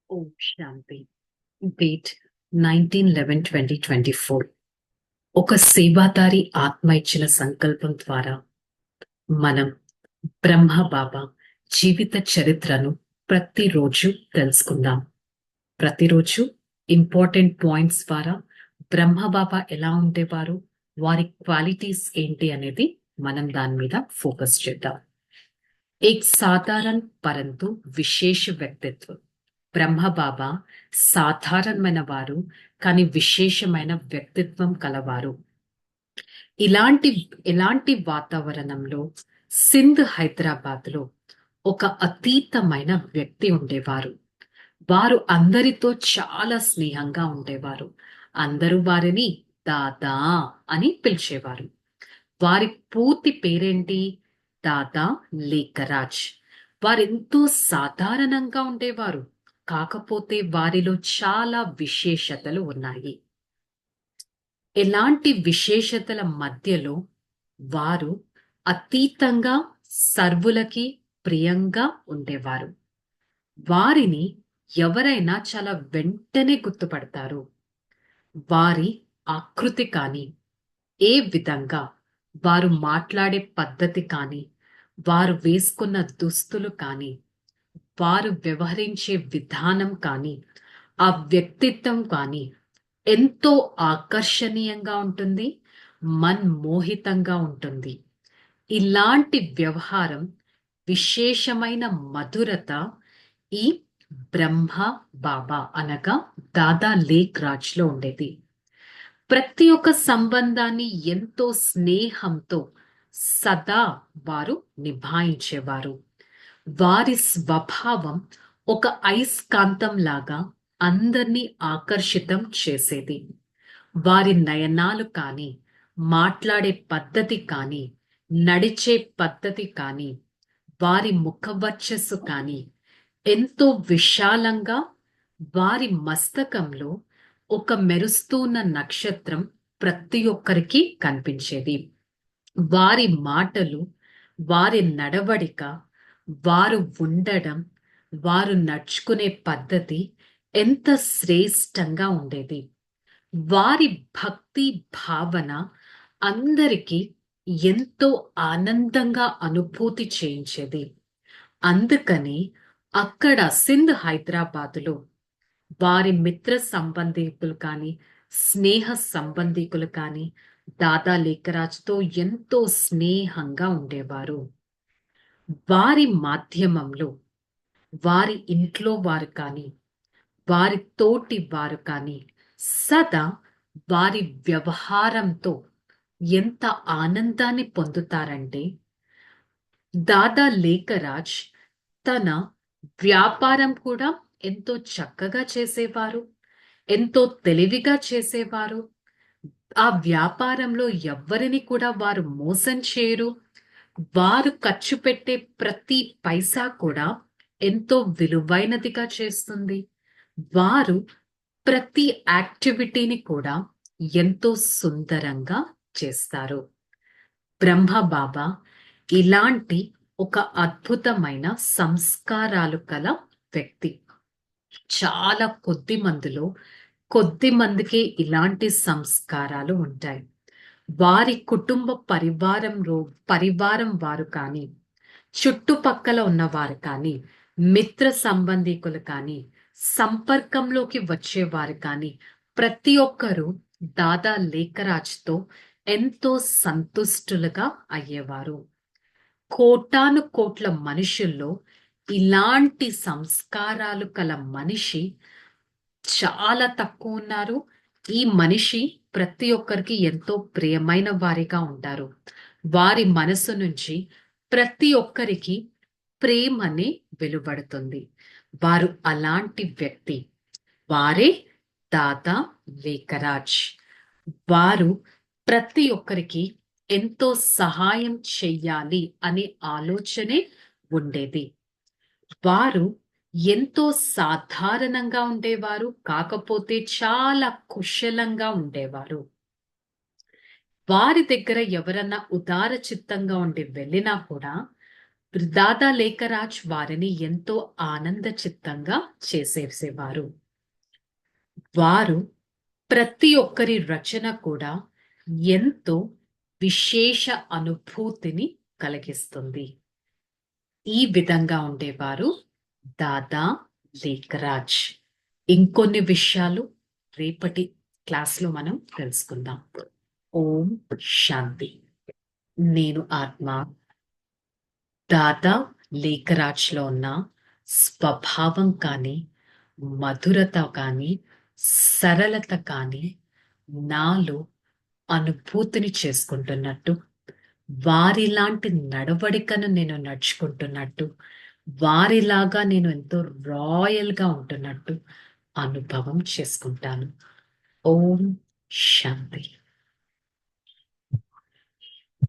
ఓం శాంతి. Date 19/11/2024. ఒక సేవాదారి ఆత్మ ఇచ్చిన సంకల్పం ద్వారా మనం బ్రహ్మ బాబా జీవిత చరిత్రను ప్రతిరోజు తెలుసుకుందాం. ప్రతిరోజు ఇంపార్టెంట్ పాయింట్స్ ద్వారా బ్రహ్మ బాబా ఎలా ఉండేవారు, వారి క్వాలిటీస్ ఏంటి అనేది మనం దాని మీద ఫోకస్ చేద్దాం. एक साधारण परंतु విశేష వ్యక్తిత్వం. బ్రహ్మ బాబా సాధారణమైన వారు కానీ విశేషమైన వ్యక్తిత్వం కలవారు. ఇలాంటి ఎలాంటి వాతావరణంలో సింధ్ హైదరాబాద్ లో ఒక అతీతమైన వ్యక్తి ఉండేవారు. వారు అందరితో చాలా స్నేహంగా ఉండేవారు. అందరూ వారిని దాదా అని పిలిచేవారు. వారి పూర్తి పేరేంటి? దాదా లేఖరాజ్. వారెంతో సాధారణంగా ఉండేవారు, కాకపోతే వారిలో చాలా విశేషతలు ఉన్నాయి. ఎలాంటి విశేషతల మధ్యలో వారు అతీతంగా సర్వులకి ప్రియంగా ఉండేవారు. వారిని ఎవరైనా చాలా వెంటనే గుర్తుపడతారు. వారి ఆకృతి కానీ, ఏ విధంగా వారు మాట్లాడే పద్ధతి కానీ, వారు వేసుకున్న దుస్తులు కానీ, వారు వ్యవహరించే విధానం కానీ, ఆ వ్యక్తిత్వం కానీ ఎంతో ఆకర్షణీయంగా ఉంటుంది, మన్మోహితంగా ఉంటుంది. ఇలాంటి వ్యవహారం, విశేషమైన మధురత ఈ బ్రహ్మ బాబా అనగా దాదా లేఖ్ రాజ్ లో ఉండేది. ప్రతి ఒక్క సంబంధాన్ని ఎంతో స్నేహంతో సదా వారు నిభాయించేవారు. వారి స్వభావం ఒక అయస్కాంతం లాగా అందరినీ ఆకర్షితం చేసేది. వారి నయనాలు కానీ, మాట్లాడే పద్ధతి కానీ, నడిచే పద్ధతి కానీ, వారి ముఖవర్చస్సు కానీ ఎంతో విశాలంగా, వారి మస్తకంలో ఒక మెరుస్తున్న నక్షత్రం ప్రతి ఒక్కరికి కనిపించేది. వారి మాటలు, వారి నడవడిక, వారు ఉండడం, వారు నడుచుకునే పద్ధతి ఎంత శ్రేష్టంగా ఉండేది. వారి భక్తి భావన అందరికీ ఎంతో ఆనందంగా అనుభూతి చేయించేది. అందుకని అక్కడ సింధ్ హైదరాబాదులో వారి మిత్ర సంబంధికులు కానీ, స్నేహ సంబంధికులు కానీ దాదా లేఖరాజ్తో ఎంతో స్నేహంగా ఉండేవారు. వారి మాధ్యమంలో వారి ఇంట్లో వారు కానీ, వారి తోటి వారు కానీ సదా వారి వ్యవహారంతో ఎంత ఆనందాన్ని పొందుతారంటే, దాదా లేఖరాజ్ తన వ్యాపారం కూడా ఎంతో చక్కగా చేసేవారు, ఎంతో తెలివిగా చేసేవారు. ఆ వ్యాపారంలో ఎవ్వరిని కూడా వారు మోసం చేయరు. వారు ఖర్చు పెట్టే ప్రతి పైసా కూడా ఎంతో విలువైనదిగా చేస్తుంది. వారు ప్రతి యాక్టివిటీని కూడా ఎంతో సుందరంగా చేస్తారు. బ్రహ్మ బాబా ఇలాంటి ఒక అద్భుతమైన సంస్కారాలు కల వ్యక్తి. చాలా కొద్ది మందికి ఇలాంటి సంస్కారాలు ఉంటాయి. వారి కుటుంబ పరివారం వారు కానీ, చుట్టుపక్కల ఉన్నవారు కానీ, మిత్ర సంబంధికులు కానీ, సంపర్కంలోకి వచ్చేవారు కానీ ప్రతి ఒక్కరూ దాదా లేఖరాజ్తో ఎంతో సంతుష్టులుగా అయ్యేవారు. కోటాను కోట్ల మనుషుల్లో ఇలాంటి సంస్కారాలు కల మనిషి చాలా తక్కువ ఉన్నారు. ఈ మనిషి ప్రతి ఒక్కరికి ఎంతో ప్రియమైన వారిగా ఉంటారు. వారి మనసు నుంచి ప్రతి ఒక్కరికి ప్రేమనే వెలువడుతుంది. వారు అలాంటి వ్యక్తి. వారే దాదా లేఖరాజ్. వారు ప్రతి ఒక్కరికి ఎంతో సహాయం చెయ్యాలి అనే ఆలోచనే ఉండేది. వారు ఎంతో సాధారణంగా ఉండేవారు, కాకపోతే చాలా కుశలంగా ఉండేవారు. వారి దగ్గర ఎవరన్నా ఉదార చిత్తంగా ఉండి వెళ్ళినా కూడా దాదా లేఖరాజ్ వారిని ఎంతో ఆనందచిత్తంగా చేసేసేవారు. వారు ప్రతి ఒక్కరి రచన కూడా ఎంతో విశేష అనుభూతిని కలిగిస్తుంది. ఈ విధంగా ఉండేవారు దాదా లేఖరాజ్. ఇంకొన్ని విషయాలు రేపటి క్లాస్లో మనం తెలుసుకుందాం. ఓం శాంతి. నేను ఆత్మ దాదా లేఖరాజ్లో ఉన్న స్వభావం కానీ, మధురత కానీ, సరళత కానీ నాలో అనుభూతిని చేసుకుంటున్నట్టు, వారిలాంటి నడవడికను నేను నడుచుకుంటున్నట్టు, వారిలాగా నేను ఎంతో రాయల్గా ఉంటున్నట్టు అనుభవం చేసుకుంటాను. ఓం శాంతి.